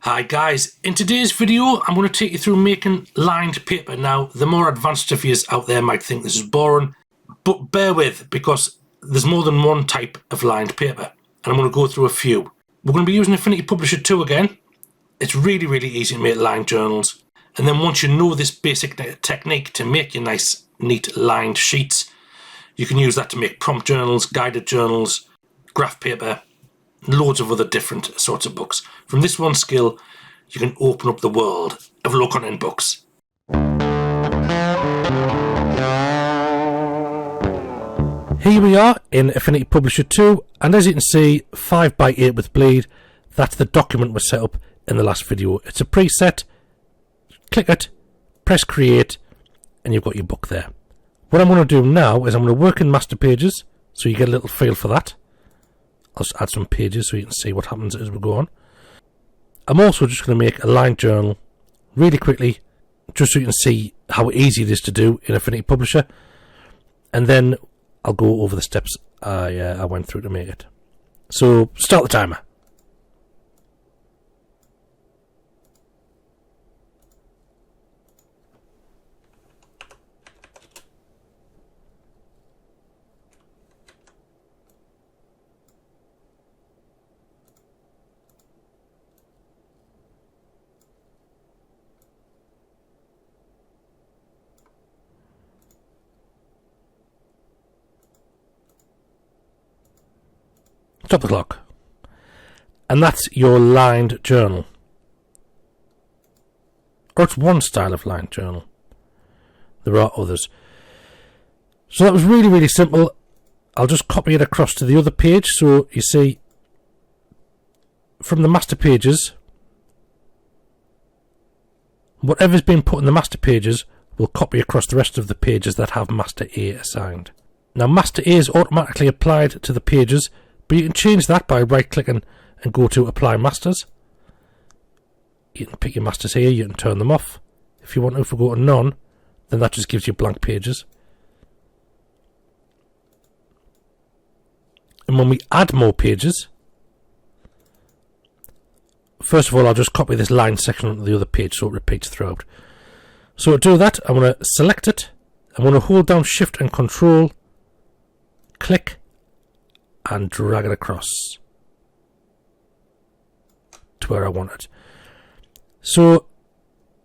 Hi guys, in today's video I'm going to take you through making lined paper. Now the more advanced of you out there might think this is boring, but bear with because there's more than one type of lined paper and I'm going to go through a few. We're going to be using Affinity Publisher 2 again. It's really easy to make lined journals, and then once you know this basic technique to make your nice neat lined sheets, you can use that to make prompt journals, guided journals, graph paper, loads of other different sorts of books. From this one skill, you can open up the world of low content books. Here we are in Affinity Publisher 2, and as you can see, 5x8 with bleed, that's the document we set up in the last video. It's a preset, click it, press create, and you've got your book there. What I'm going to do now is I'm going to work in master pages, so you get a little feel for that. I'll just add some pages so you can see what happens as we go on. I'm also just going to make a lined journal really quickly, just so you can see how easy it is to do in Affinity Publisher, and then I'll go over the steps I went through to make it. So start the timer. Stop the clock. And that's your lined journal. Or it's one style of lined journal. There are others. So that was really simple. I'll just copy it across to the other page. So you see, from the master pages, whatever's been put in the master pages will copy across the rest of the pages that have master A assigned. Now master A is automatically applied to the pages, but you can change that by right clicking and go to apply masters. You can pick your masters here, you can turn them off. If you want to, if we go to none, then that just gives you blank pages. And when we add more pages, first of all I'll just copy this line section onto the other page so it repeats throughout. So to do that, I'm going to select it, I'm going to hold down shift and control, click, and drag it across to where I want it. So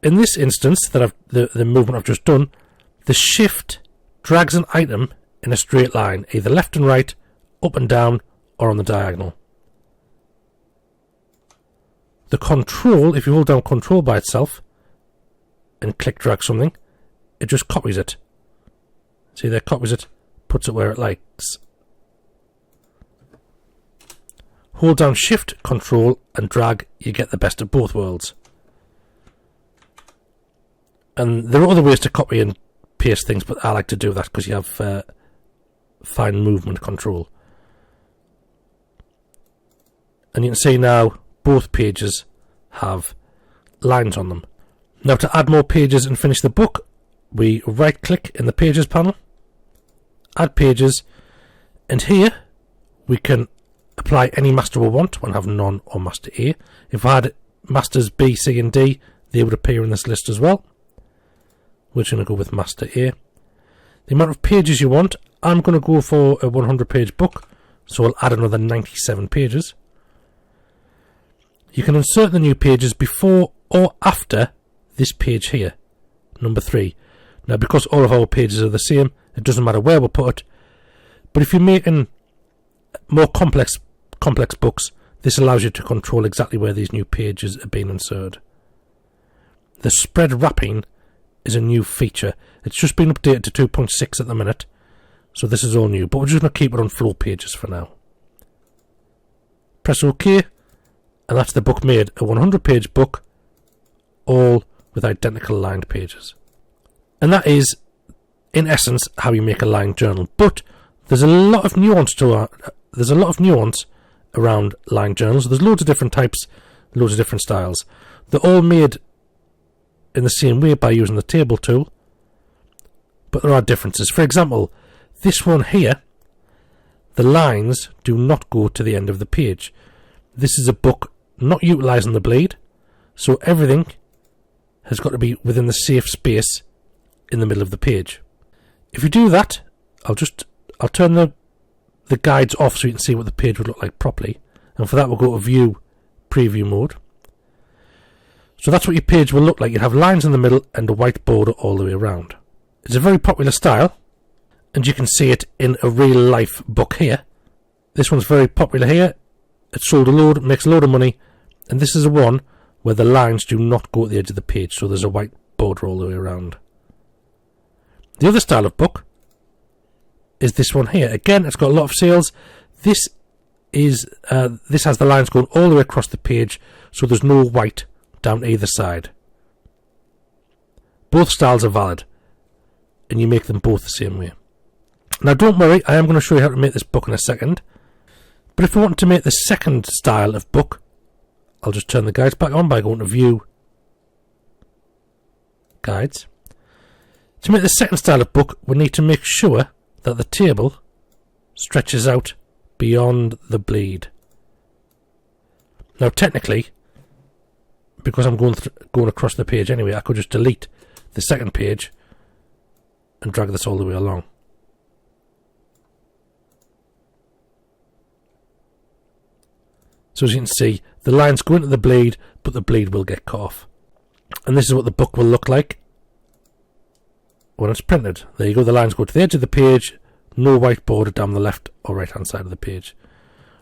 in this instance that the movement I've just done, the shift drags an item in a straight line, either left and right, up and down, or on the diagonal. The control, if you hold down control by itself and click drag something, it just copies it. See there, copies it, puts it where it likes. Hold down shift, control and drag, you get the best of both worlds. And there are other ways to copy and paste things, but I like to do that because you have fine movement control. And you can see now both pages have lines on them. Now to add more pages and finish the book, we right click in the pages panel, add pages, and here we can apply any master we want when I have none or master A. If I had masters B, C and D, they would appear in this list as well. We're just going to go with master A. The amount of pages you want, I'm going to go for a 100 page book, so I'll add another 97 pages. You can insert the new pages before or after this page here, number 3. Now because all of our pages are the same, it doesn't matter where we put it, but if you're making more complex books, this allows you to control exactly where these new pages are being inserted. The spread wrapping is a new feature. It's just been updated to 2.6 at the minute, so this is all new, but we're just going to keep it on flow pages for now. Press OK, and that's the book made, a 100 page book, all with identical lined pages. And that is, in essence, how you make a lined journal. But there's a lot of nuance around lined journals. There's loads of different types, loads of different styles. They're all made in the same way by using the table tool, but there are differences. For example, this one here, the lines do not go to the end of the page. This is a book not utilising the bleed, So everything has got to be within the safe space in the middle of the page. If you do that, I'll turn the guides off so you can see what the page would look like properly. And for that we'll go to View, Preview mode. So that's what your page will look like. You'll have lines in the middle and a white border all the way around. It's a very popular style, and you can see it in a real life book here. This one's very popular here. It's sold a load, makes a load of money, and this is a one where the lines do not go at the edge of the page, so there's a white border all the way around. The other style of book is this one here. Again, it's got a lot of sales. This has the lines going all the way across the page, so there's no white down either side. Both styles are valid, and you make them both the same way. Now don't worry, I am going to show you how to make this book in a second. But if we want to make the second style of book, I'll just turn the guides back on by going to View, Guides. To make the second style of book, we need to make sure that the table stretches out beyond the bleed. Now technically, because I'm going across the page anyway, I could just delete the second page and drag this all the way along. So as you can see, the lines go into the bleed, but the bleed will get cut off. And this is what the book will look like when it's printed. There you go, the lines go to the edge of the page, no white border down the left or right hand side of the page.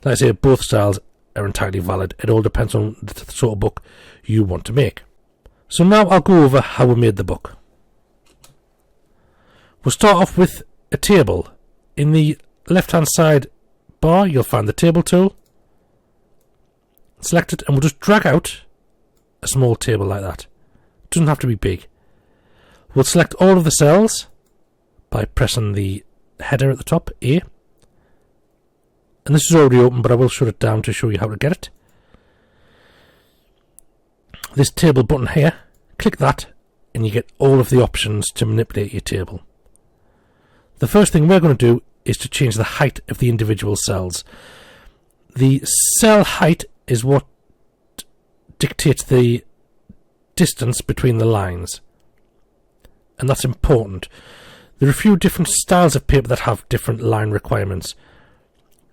Like I say, both styles are entirely valid. It all depends on the sort of book you want to make. So now I'll go over how we made the book. We'll start off with a table. In the left hand side bar you'll find the table tool. Select it and we'll just drag out a small table like that. It doesn't have to be big. We'll select all of the cells by pressing the header at the top, A. And this is already open, but I will shut it down to show you how to get it. This table button here, click that and you get all of the options to manipulate your table. The first thing we're going to do is to change the height of the individual cells. The cell height is what dictates the distance between the lines, and that's important. There are a few different styles of paper that have different line requirements.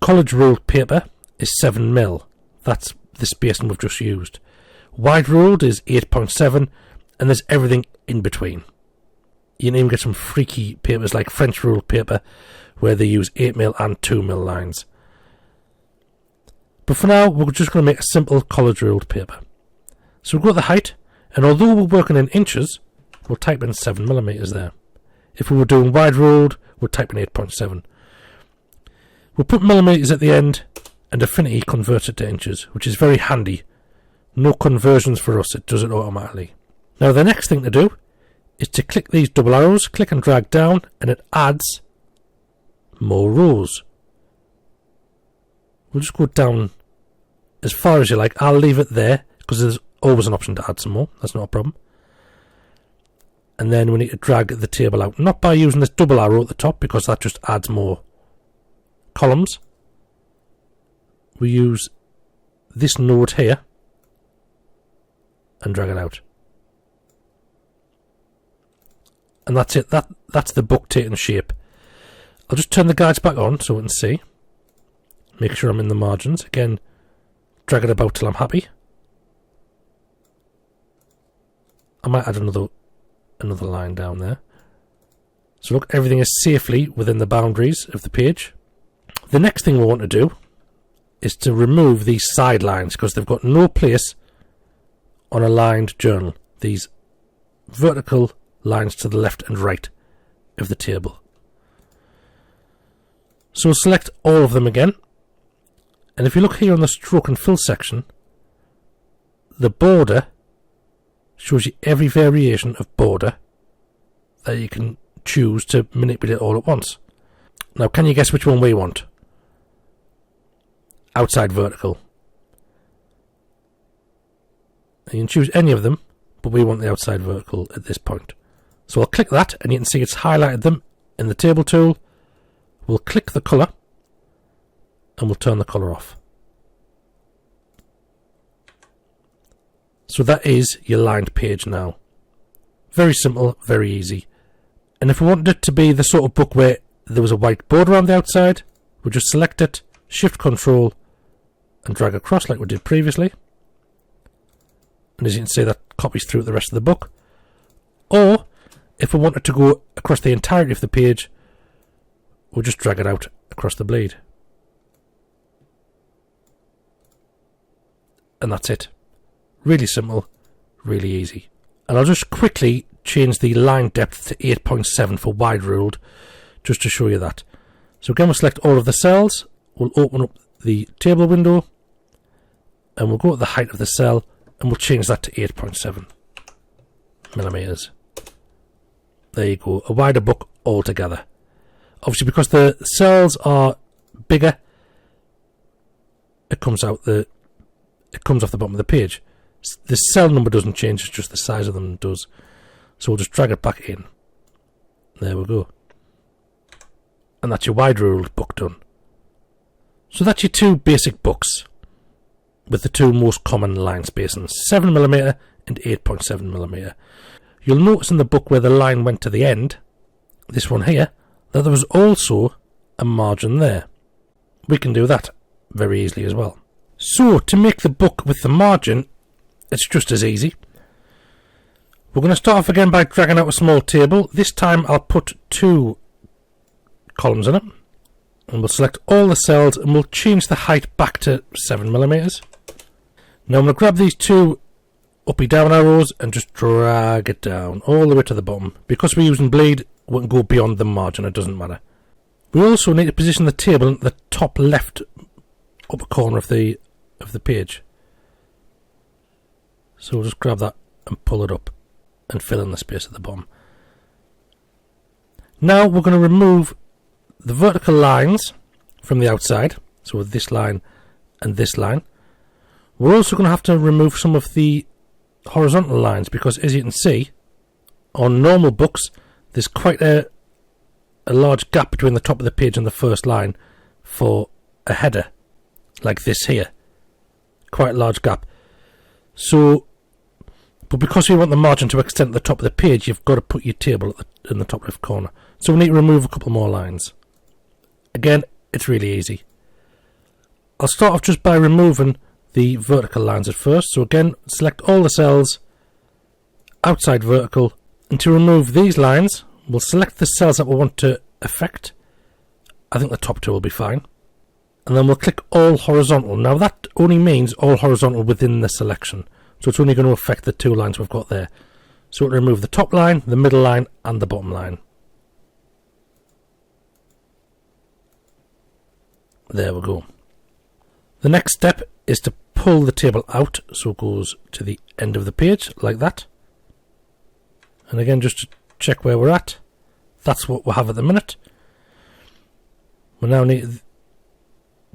College ruled paper is 7mm. That's the spacing we've just used. Wide ruled is 8.7, and there's everything in between. You can even get some freaky papers like French ruled paper where they use 8mm and 2mm lines. But for now, we're just going to make a simple college ruled paper. So we'll go to the height, and although we're working in inches, we'll type in 7mm there. If we were doing wide ruled, we'll type in 8.7. We'll put millimeters at the end, and Affinity converts it to inches, which is very handy. No conversions for us, it does it automatically. Now the next thing to do is to click these double arrows, click and drag down, and it adds more rows. We'll just go down as far as you like. I'll leave it there because there's always an option to add some more. That's not a problem. And then we need to drag the table out. Not by using this double arrow at the top because that just adds more columns. We use this node here and drag it out. And that's it. That's the book taking shape. I'll just turn the guides back on so we can see. Make sure I'm in the margins. Again, drag it about till I'm happy. I might add another line down there. So look, everything is safely within the boundaries of the page. The next thing we want to do is to remove these side lines because they've got no place on a lined journal. These vertical lines to the left and right of the table. So we'll select all of them again. And if you look here on the stroke and fill section, the border shows you every variation of border that you can choose to manipulate all at once. Now, can you guess which one we want? Outside vertical. You can choose any of them, but we want the outside vertical at this point. So I'll click that, and you can see it's highlighted them in the table tool. We'll click the colour, and we'll turn the colour off. So that is your lined page now. Very simple, very easy. And if we wanted it to be the sort of book where there was a white border on the outside, we'll just select it, Shift Control, and drag across like we did previously. And as you can see, that copies through the rest of the book. Or, if we wanted to go across the entirety of the page, we'll just drag it out across the bleed. And that's it. Really simple, really easy. And I'll just quickly change the line depth to 8.7 for wide ruled, just to show you that. So again, we'll select all of the cells, we'll open up the table window, and we'll go to the height of the cell, and we'll change that to 8.7 millimeters. There you go, a wider book altogether. Obviously, because the cells are bigger, it comes off the bottom of the page. The cell number doesn't change, it's just the size of them does. So we'll just drag it back in. There we go. And that's your wide ruled book done. So that's your two basic books with the two most common line spacings, 7mm and 8.7mm. You'll notice in the book where the line went to the end, this one here, that there was also a margin there. We can do that very easily as well. So to make the book with the margin, it's just as easy. We're going to start off again by dragging out a small table. This time I'll put 2 columns in it. And we'll select all the cells and we'll change the height back to 7mm. Now I'm going to grab these 2 uppy down arrows and just drag it down all the way to the bottom. Because we're using bleed, we can go beyond the margin, it doesn't matter. We also need to position the table in the top left upper corner of the page. So we'll just grab that and pull it up and fill in the space at the bottom. Now we're going to remove the vertical lines from the outside, so this line and this line. We're also going to have to remove some of the horizontal lines because, as you can see, on normal books there's quite a large gap between the top of the page and the first line for a header like this here. Quite a large gap. So, but because we want the margin to extend to the top of the page, you've got to put your table in the top left corner. So we need to remove a couple more lines. Again, it's really easy. I'll start off just by removing the vertical lines at first. So again, select all the cells, outside vertical, and to remove these lines, we'll select the cells that we want to affect. I think the top 2 will be fine. And then we'll click all horizontal. Now that only means all horizontal within the selection. So it's only going to affect the 2 lines we've got there. So we'll remove the top line, the middle line, and the bottom line. There we go. The next step is to pull the table out so it goes to the end of the page like that. And again, just to check where we're at, that's what we have at the minute. We now need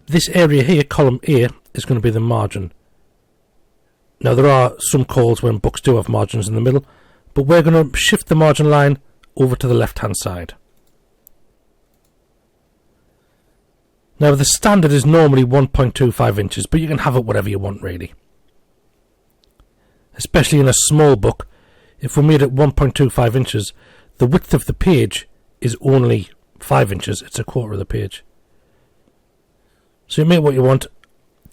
this area here, column A, is going to be the margin. Now there are some calls when books do have margins in the middle, but we're going to shift the margin line over to the left hand side. Now the standard is normally 1.25 inches, but you can have it whatever you want really. Especially in a small book, if we made it 1.25 inches, the width of the page is only 5 inches, it's a quarter of the page. So you make what you want.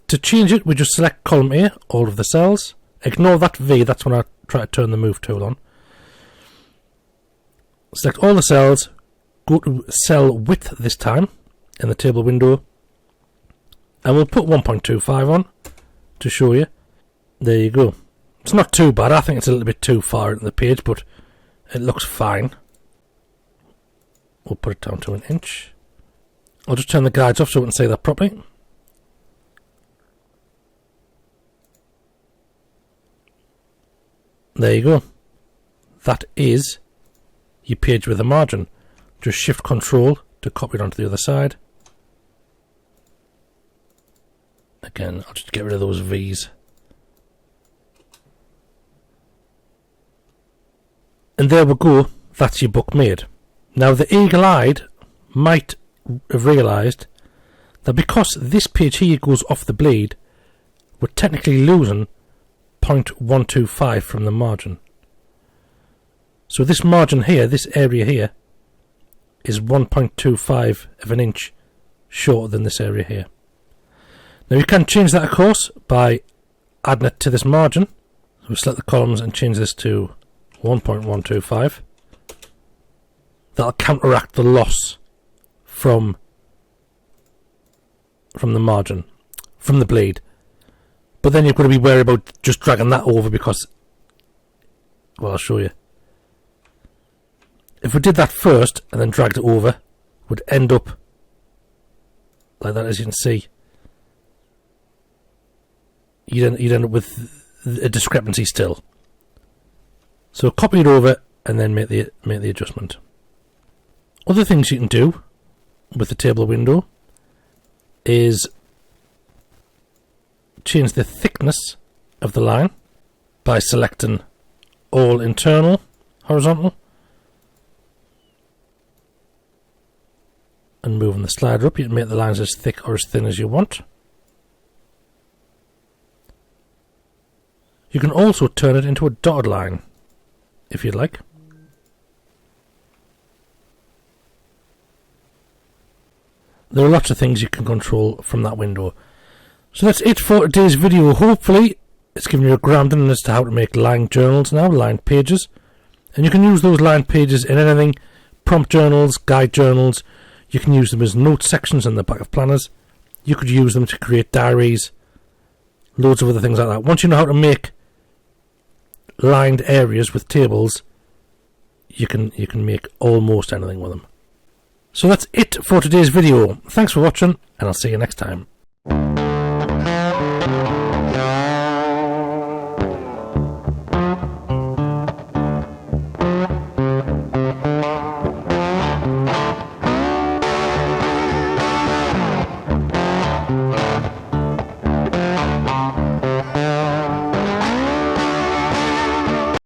To change it, we just select column A, all of the cells. Ignore that V, that's when I try to turn the move tool on. Select all the cells, go to cell width this time in the table window, and we'll put 1.25 on to show you. There you go. It's not too bad, I think it's a little bit too far into the page, but it looks fine. We'll put it down to 1 inch. I'll just turn the guides off so we can see that properly. There you go. That is your page with a margin. Just shift control to copy it onto the other side. Again, I'll just get rid of those V's. And there we go, that's your book made. Now the eagle-eyed might have realised that because this page here goes off the bleed, we're technically losing 1.125 from the margin. So this margin here, this area here, is 1.25 of an inch shorter than this area here. Now you can change that, of course, by adding it to this margin. So we'll select the columns and change this to 1.125. That'll counteract the loss from the margin, from the blade. But then you've got to be wary about just dragging that over because, well, I'll show you. If we did that first and then dragged it over, would end up like that, as you can see. You'd end up with a discrepancy still. So copy it over and then make the adjustment. Other things you can do with the table window is change the thickness of the line by selecting all internal horizontal and moving the slider up. You can make the lines as thick or as thin as you want. You can also turn it into a dotted line if you'd like. There are lots of things you can control from that window. So that's it for today's video. Hopefully it's given you a grounding as to how to make lined journals now, lined pages. And you can use those lined pages in anything, prompt journals, guide journals. You can use them as note sections in the back of planners. You could use them to create diaries, loads of other things like that. Once you know how to make lined areas with tables, you can make almost anything with them. So that's it for today's video. Thanks for watching, and I'll see you next time.